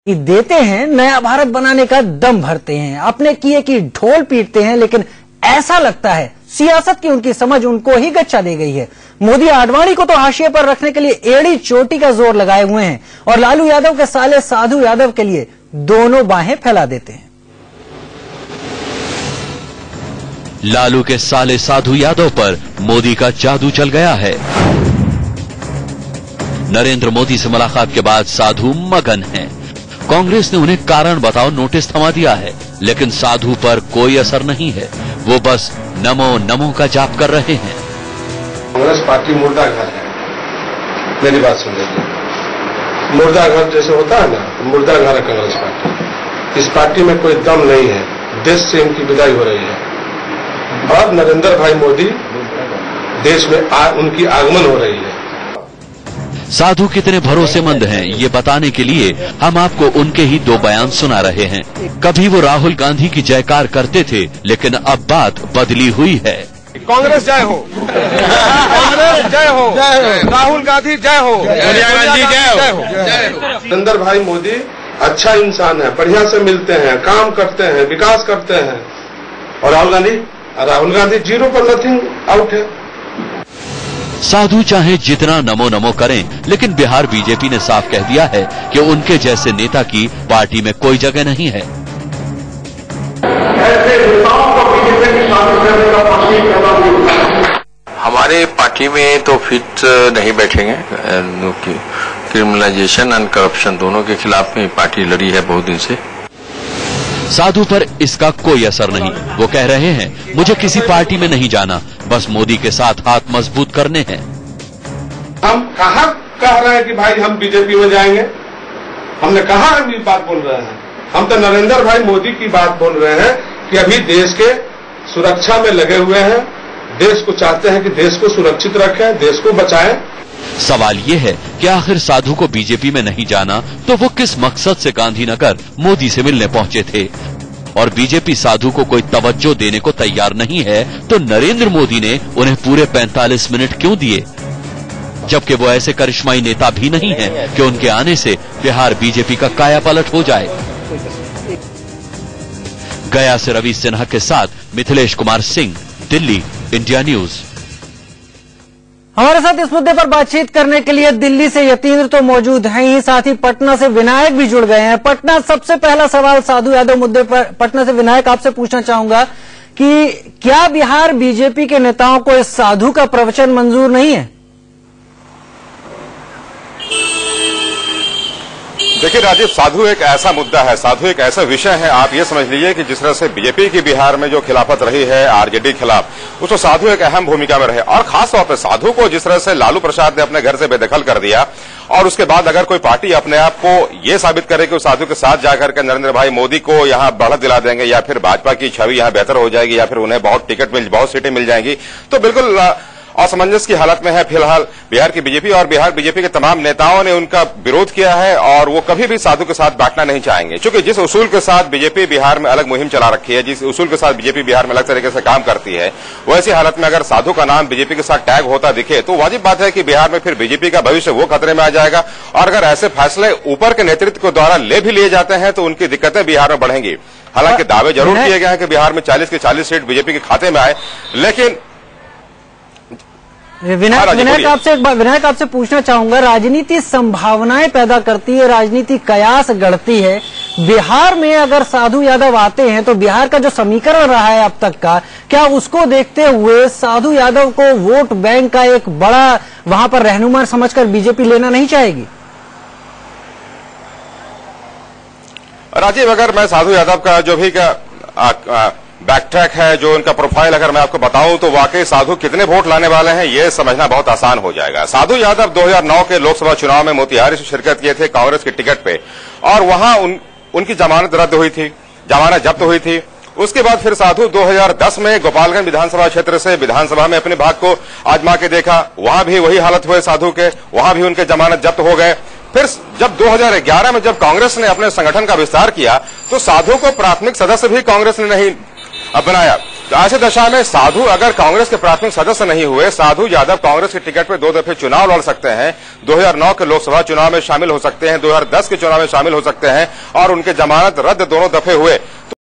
देते हैं, नया भारत बनाने का दम भरते हैं, अपने किए की ढोल पीटते हैं, लेकिन ऐसा लगता है सियासत की उनकी समझ उनको ही गच्चा दे गई है। मोदी आडवाणी को तो हाशिए पर रखने के लिए एड़ी चोटी का जोर लगाए हुए हैं और लालू यादव के साले साधु यादव के लिए दोनों बाहें फैला देते हैं। लालू के साले साधु यादव पर मोदी का जादू चल गया है। नरेंद्र मोदी से मुलाकात के बाद साधु मगन हैं। कांग्रेस ने उन्हें कारण बताओ नोटिस थमा दिया है, लेकिन साधु पर कोई असर नहीं है। वो बस नमो नमो का जाप कर रहे हैं। कांग्रेस पार्टी मुर्दा घर है। मेरी बात सुन लीजिए, मुर्दा घर जैसे होता है ना, मुर्दा घर है कांग्रेस पार्टी। इस पार्टी में कोई दम नहीं है। देश से इनकी विदाई हो रही है और नरेंद्र भाई मोदी देश में उनकी आगमन हो रही है। साधु कितने भरोसेमंद हैं, ये बताने के लिए हम आपको उनके ही दो बयान सुना रहे हैं। कभी वो राहुल गांधी की जयकार करते थे, लेकिन अब बात बदली हुई है। कांग्रेस जय हो, कांग्रेस जय हो, राहुल गांधी जय हो, सोनिया गांधी जय हो। नरेंद्र भाई मोदी अच्छा इंसान है, बढ़िया से मिलते हैं, काम करते हैं, विकास करते हैं। और राहुल गांधी जीरो पर नथिंग आउट है। साधु चाहे जितना नमो नमो करें, लेकिन बिहार बीजेपी ने साफ कह दिया है कि उनके जैसे नेता की पार्टी में कोई जगह नहीं है। ऐसे नेताओं को बीजेपी की शामिल करने का प्रश्न पैदा हुआ। हमारे पार्टी में तो फिट नहीं बैठेंगे। क्रिमिनलाइजेशन एंड करप्शन दोनों के खिलाफ में पार्टी लड़ी है बहुत दिन से। साधु पर इसका कोई असर नहीं। वो कह रहे हैं, मुझे किसी पार्टी में नहीं जाना, बस मोदी के साथ हाथ मजबूत करने हैं। हम कहाँ कह रहे हैं कि भाई हम बीजेपी में जाएंगे? हमने कहा हम ये बात बोल रहे हैं। हम तो नरेंद्र भाई मोदी की बात बोल रहे हैं कि अभी देश के सुरक्षा में लगे हुए हैं। देश को चाहते हैं कि देश को सुरक्षित रखें, देश को बचाएं। सवाल ये है कि आखिर साधु को बीजेपी में नहीं जाना तो वो किस मकसद से गांधीनगर मोदी से मिलने पहुंचे थे? और बीजेपी साधु को कोई तवज्जो देने को तैयार नहीं है, तो नरेंद्र मोदी ने उन्हें पूरे 45 मिनट क्यों दिए? जबकि वो ऐसे करिश्माई नेता भी नहीं है कि उनके आने से बिहार बीजेपी का कायापलट हो जाए। गया से रवि सिन्हा के साथ मिथिलेश कुमार सिंह, दिल्ली, इंडिया न्यूज। हमारे साथ इस मुद्दे पर बातचीत करने के लिए दिल्ली से यतीन्द्र तो मौजूद हैं ही, साथ ही पटना से विनायक भी जुड़ गए हैं। पटना, सबसे पहला सवाल साधु यादव मुद्दे पर पटना से विनायक आपसे पूछना चाहूंगा कि क्या बिहार बीजेपी के नेताओं को इस साधु का प्रवचन मंजूर नहीं है? देखिए राजीव, साधु एक ऐसा मुद्दा है, साधु एक ऐसा विषय है। आप ये समझ लीजिए कि जिस तरह से बीजेपी की बिहार में जो खिलाफत रही है आरजेडी के खिलाफ, उसमें साधु एक अहम भूमिका में रहे। और खास तौर पर साधु को जिस तरह से लालू प्रसाद ने अपने घर से बेदखल कर दिया, और उसके बाद अगर कोई पार्टी अपने आप को ये साबित करे कि उस साधु के साथ जाकर के नरेंद्र भाई मोदी को यहाँ बढ़त दिला देंगे, या फिर भाजपा की छवि यहाँ बेहतर हो जाएगी, या फिर उन्हें बहुत सीटें मिल जाएंगी, तो बिल्कुल असमंजस की हालत में है फिलहाल बिहार की बीजेपी। और बिहार बीजेपी के तमाम नेताओं ने उनका विरोध किया है और वो कभी भी साधु के साथ बैठना नहीं चाहेंगे। क्योंकि जिस उसूल के साथ बीजेपी बिहार में अलग मुहिम चला रखी है, जिस उसूल के साथ बीजेपी बिहार में अलग तरीके से काम करती है, वैसी हालत में अगर साधु का नाम बीजेपी के साथ टैग होता दिखे तो वाजिब बात है कि बिहार में फिर बीजेपी का भविष्य वो खतरे में आ जाएगा। और अगर ऐसे फैसले ऊपर के नेतृत्व के द्वारा ले भी लिए जाते हैं तो उनकी दिक्कतें बिहार में बढ़ेंगी। हालांकि दावे जरूर किए गए हैं कि बिहार में 40 की 40 सीट बीजेपी के खाते में आए, लेकिन विनायक आपसे पूछना चाहूंगा, राजनीति संभावनाएं पैदा करती है, राजनीति कयास गढ़ती है। बिहार में अगर साधु यादव आते हैं तो बिहार का जो समीकरण रहा है अब तक का, क्या उसको देखते हुए साधु यादव को वोट बैंक का एक बड़ा वहां पर रहनुमा समझकर बीजेपी लेना नहीं चाहेगी? राजीव, अगर मैं साधु यादव का जो भी बैकट्रैक है, जो उनका प्रोफाइल अगर मैं आपको बताऊं तो वाकई साधु कितने वोट लाने वाले हैं ये समझना बहुत आसान हो जाएगा। साधु यादव 2009 के लोकसभा चुनाव में मोतिहारी से शिरकत किए थे कांग्रेस के टिकट पे, और वहां उनकी जमानत रद्द हुई थी, जमानत जब्त हुई थी। उसके बाद फिर साधु 2010 में गोपालगंज विधानसभा क्षेत्र से विधानसभा में अपने भाग को आजमा के देखा, वहां भी वही हालत हुए साधु के, वहां भी उनके जमानत जब्त हो गए। फिर जब 2011 में जब कांग्रेस ने अपने संगठन का विस्तार किया तो साधु को प्राथमिक सदस्य भी कांग्रेस ने नहीं बनाया। तो ऐसे दशा में साधु अगर कांग्रेस के प्राथमिक सदस्य नहीं हुए, साधु यादव कांग्रेस के टिकट पर 2 दफे चुनाव लड़ सकते हैं, 2009 के लोकसभा चुनाव में शामिल हो सकते हैं, 2010 के चुनाव में शामिल हो सकते हैं और उनके जमानत रद्द दोनों दफे हुए।